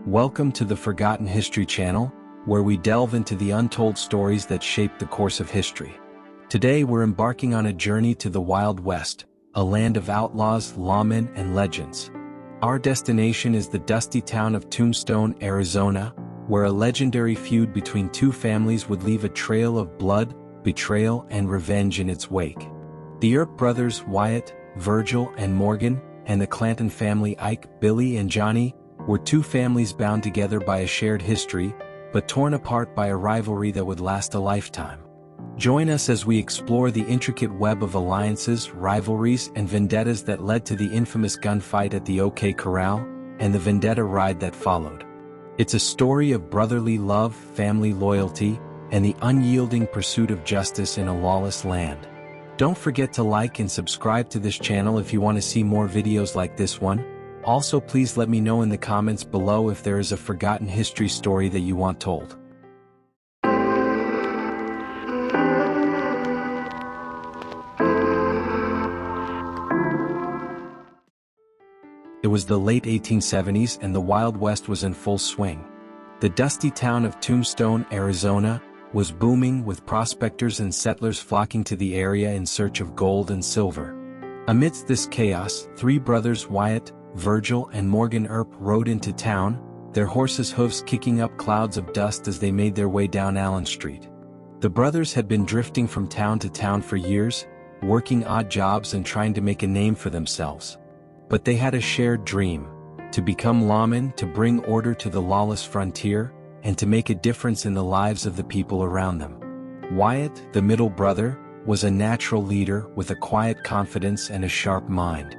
Welcome to the Forgotten History channel, where we delve into the untold stories that shaped the course of history. Today we're embarking on a journey to the Wild West, a land of outlaws, lawmen, and legends. Our destination is the dusty town of Tombstone, Arizona, where a legendary feud between two families would leave a trail of blood, betrayal, and revenge in its wake. The Earp brothers Wyatt, Virgil, and Morgan, and the Clanton family Ike, Billy, and Johnny, were two families bound together by a shared history, but torn apart by a rivalry that would last a lifetime. Join us as we explore the intricate web of alliances, rivalries, and vendettas that led to the infamous gunfight at the OK Corral, and the Vendetta Ride that followed. It's a story of brotherly love, family loyalty, and the unyielding pursuit of justice in a lawless land. Don't forget to like and subscribe to this channel if you want to see more videos like this one. Also, please let me know in the comments below if there is a forgotten history story that you want told. It was the late 1870s and the Wild West was in full swing. The dusty town of Tombstone, Arizona, was booming with prospectors and settlers flocking to the area in search of gold and silver. Amidst this chaos, three brothers Wyatt, Virgil, and Morgan Earp rode into town, their horses' hooves kicking up clouds of dust as they made their way down Allen Street. The brothers had been drifting from town to town for years, working odd jobs and trying to make a name for themselves. But they had a shared dream: to become lawmen, to bring order to the lawless frontier, and to make a difference in the lives of the people around them. Wyatt, the middle brother, was a natural leader with a quiet confidence and a sharp mind.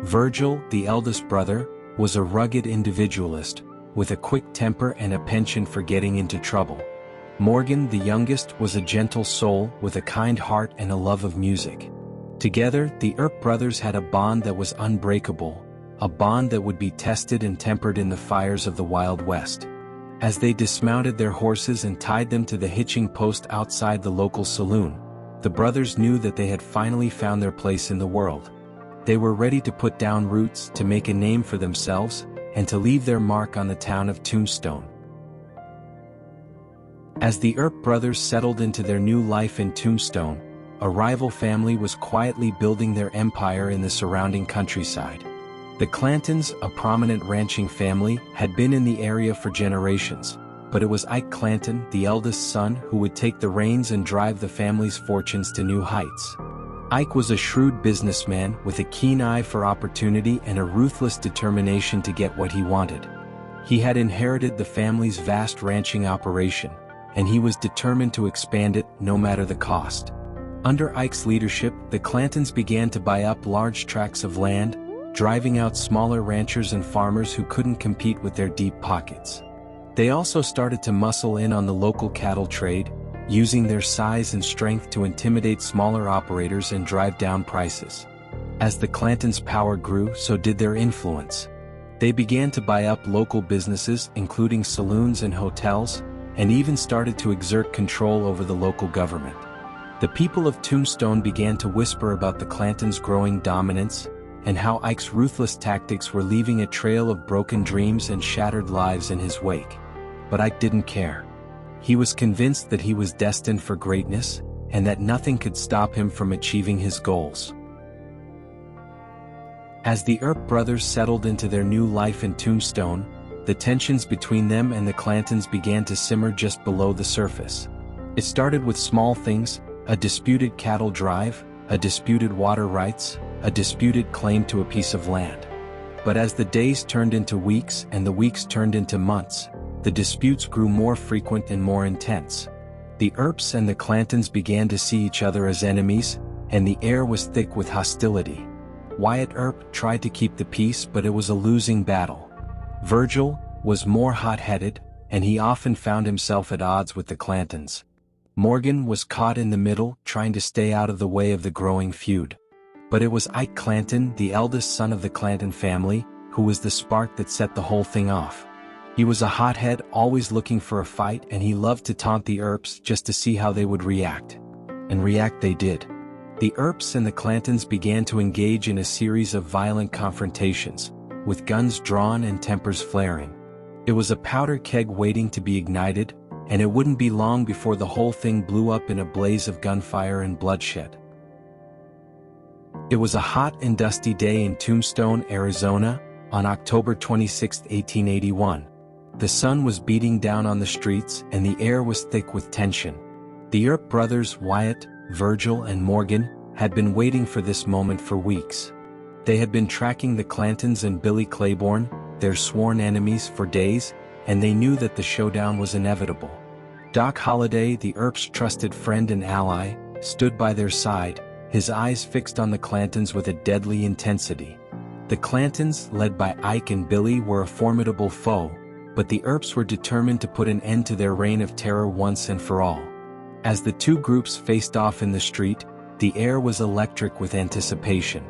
Virgil, the eldest brother, was a rugged individualist, with a quick temper and a penchant for getting into trouble. Morgan, the youngest, was a gentle soul with a kind heart and a love of music. Together, the Earp brothers had a bond that was unbreakable, a bond that would be tested and tempered in the fires of the Wild West. As they dismounted their horses and tied them to the hitching post outside the local saloon, the brothers knew that they had finally found their place in the world. They were ready to put down roots, to make a name for themselves, and to leave their mark on the town of Tombstone. As the Earp brothers settled into their new life in Tombstone, a rival family was quietly building their empire in the surrounding countryside. The Clantons, a prominent ranching family, had been in the area for generations, but it was Ike Clanton, the eldest son, who would take the reins and drive the family's fortunes to new heights. Ike was a shrewd businessman with a keen eye for opportunity and a ruthless determination to get what he wanted. He had inherited the family's vast ranching operation, and he was determined to expand it no matter the cost. Under Ike's leadership, the Clantons began to buy up large tracts of land, driving out smaller ranchers and farmers who couldn't compete with their deep pockets. They also started to muscle in on the local cattle trade, using their size and strength to intimidate smaller operators and drive down prices. As the Clantons' power grew, so did their influence. They began to buy up local businesses, including saloons and hotels, and even started to exert control over the local government. The people of Tombstone began to whisper about the Clantons' growing dominance, and how Ike's ruthless tactics were leaving a trail of broken dreams and shattered lives in his wake. But Ike didn't care. He was convinced that he was destined for greatness, and that nothing could stop him from achieving his goals. As the Earp brothers settled into their new life in Tombstone, the tensions between them and the Clantons began to simmer just below the surface. It started with small things: a disputed cattle drive, a disputed water rights, a disputed claim to a piece of land. But as the days turned into weeks and the weeks turned into months, the disputes grew more frequent and more intense. The Earps and the Clantons began to see each other as enemies, and the air was thick with hostility. Wyatt Earp tried to keep the peace, but it was a losing battle. Virgil was more hot-headed, and he often found himself at odds with the Clantons. Morgan was caught in the middle, trying to stay out of the way of the growing feud. But it was Ike Clanton, the eldest son of the Clanton family, who was the spark that set the whole thing off. He was a hothead, always looking for a fight, and he loved to taunt the Earps just to see how they would react. And react they did. The Earps and the Clantons began to engage in a series of violent confrontations, with guns drawn and tempers flaring. It was a powder keg waiting to be ignited, and it wouldn't be long before the whole thing blew up in a blaze of gunfire and bloodshed. It was a hot and dusty day in Tombstone, Arizona, on October 26, 1881. The sun was beating down on the streets and the air was thick with tension. The Earp brothers Wyatt, Virgil and Morgan had been waiting for this moment for weeks. They had been tracking the Clantons and Billy Claiborne, their sworn enemies, for days, and they knew that the showdown was inevitable. Doc Holliday, the Earps' trusted friend and ally, stood by their side, his eyes fixed on the Clantons with a deadly intensity. The Clantons, led by Ike and Billy, were a formidable foe, but the Earps were determined to put an end to their reign of terror once and for all. As the two groups faced off in the street, the air was electric with anticipation.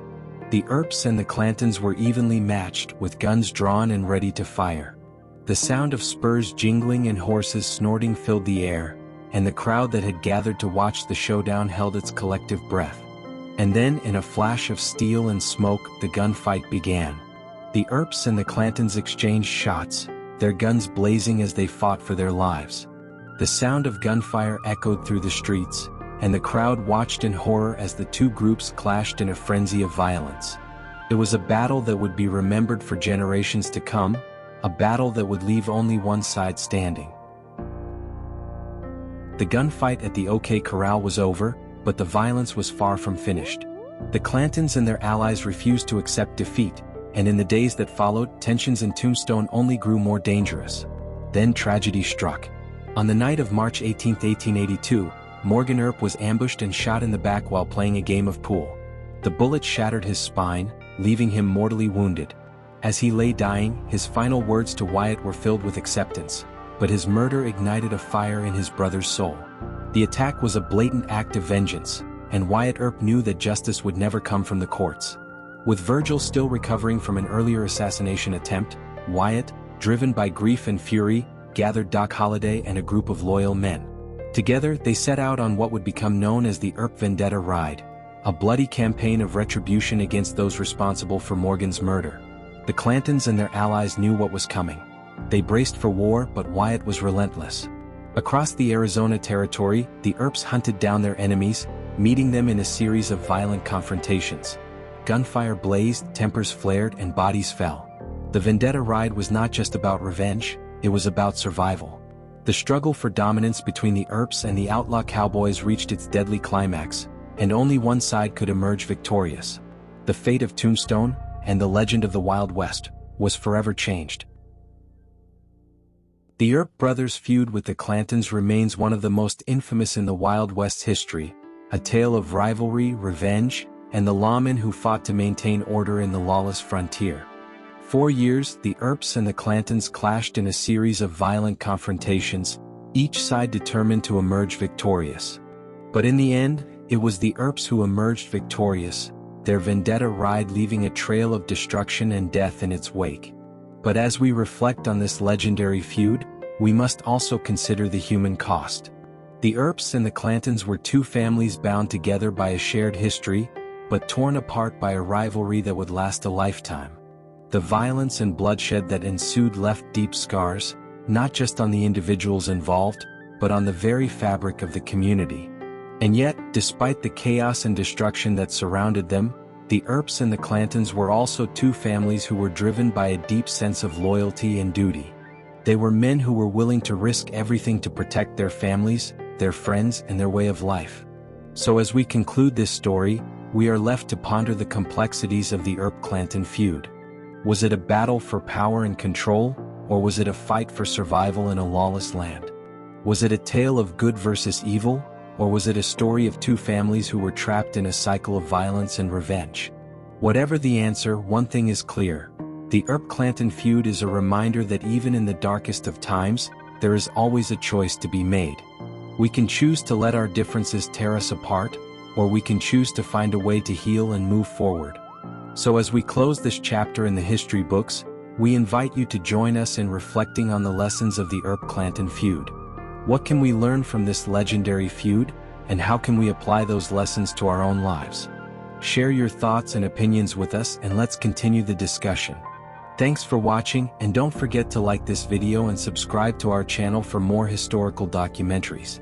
The Earps and the Clantons were evenly matched, with guns drawn and ready to fire. The sound of spurs jingling and horses snorting filled the air, and the crowd that had gathered to watch the showdown held its collective breath. And then, in a flash of steel and smoke, the gunfight began. The Earps and the Clantons exchanged shots, their guns blazing as they fought for their lives. The sound of gunfire echoed through the streets, and the crowd watched in horror as the two groups clashed in a frenzy of violence. It was a battle that would be remembered for generations to come, a battle that would leave only one side standing. The gunfight at the OK Corral was over, but the violence was far from finished. The Clantons and their allies refused to accept defeat, and in the days that followed, tensions in Tombstone only grew more dangerous. Then tragedy struck. On the night of March 18, 1882, Morgan Earp was ambushed and shot in the back while playing a game of pool. The bullet shattered his spine, leaving him mortally wounded. As he lay dying, his final words to Wyatt were filled with acceptance, but his murder ignited a fire in his brother's soul. The attack was a blatant act of vengeance, and Wyatt Earp knew that justice would never come from the courts. With Virgil still recovering from an earlier assassination attempt, Wyatt, driven by grief and fury, gathered Doc Holliday and a group of loyal men. Together, they set out on what would become known as the Earp Vendetta Ride, a bloody campaign of retribution against those responsible for Morgan's murder. The Clantons and their allies knew what was coming. They braced for war, but Wyatt was relentless. Across the Arizona territory, the Earps hunted down their enemies, meeting them in a series of violent confrontations. Gunfire blazed, tempers flared, and bodies fell. The Vendetta Ride was not just about revenge, it was about survival. The struggle for dominance between the Earps and the outlaw cowboys reached its deadly climax, and only one side could emerge victorious. The fate of Tombstone, and the legend of the Wild West, was forever changed. The Earp brothers' feud with the Clantons remains one of the most infamous in the Wild West's history, a tale of rivalry, revenge, and the lawmen who fought to maintain order in the lawless frontier. For years, the Earps and the Clantons clashed in a series of violent confrontations, each side determined to emerge victorious. But in the end, it was the Earps who emerged victorious, their vendetta ride leaving a trail of destruction and death in its wake. But as we reflect on this legendary feud, we must also consider the human cost. The Earps and the Clantons were two families bound together by a shared history, but torn apart by a rivalry that would last a lifetime. The violence and bloodshed that ensued left deep scars, not just on the individuals involved, but on the very fabric of the community. And yet, despite the chaos and destruction that surrounded them, the Earps and the Clantons were also two families who were driven by a deep sense of loyalty and duty. They were men who were willing to risk everything to protect their families, their friends, and their way of life. So as we conclude this story, we are left to ponder the complexities of the Earp Clanton feud. Was it a battle for power and control, or was it a fight for survival in a lawless land? Was it a tale of good versus evil, or was it a story of two families who were trapped in a cycle of violence and revenge? Whatever the answer, one thing is clear. The Earp Clanton feud is a reminder that even in the darkest of times, there is always a choice to be made. We can choose to let our differences tear us apart, or we can choose to find a way to heal and move forward. So as we close this chapter in the history books, we invite you to join us in reflecting on the lessons of the Earp Clanton feud. What can we learn from this legendary feud, and how can we apply those lessons to our own lives? Share your thoughts and opinions with us, and let's continue the discussion. Thanks for watching, and don't forget to like this video and subscribe to our channel for more historical documentaries.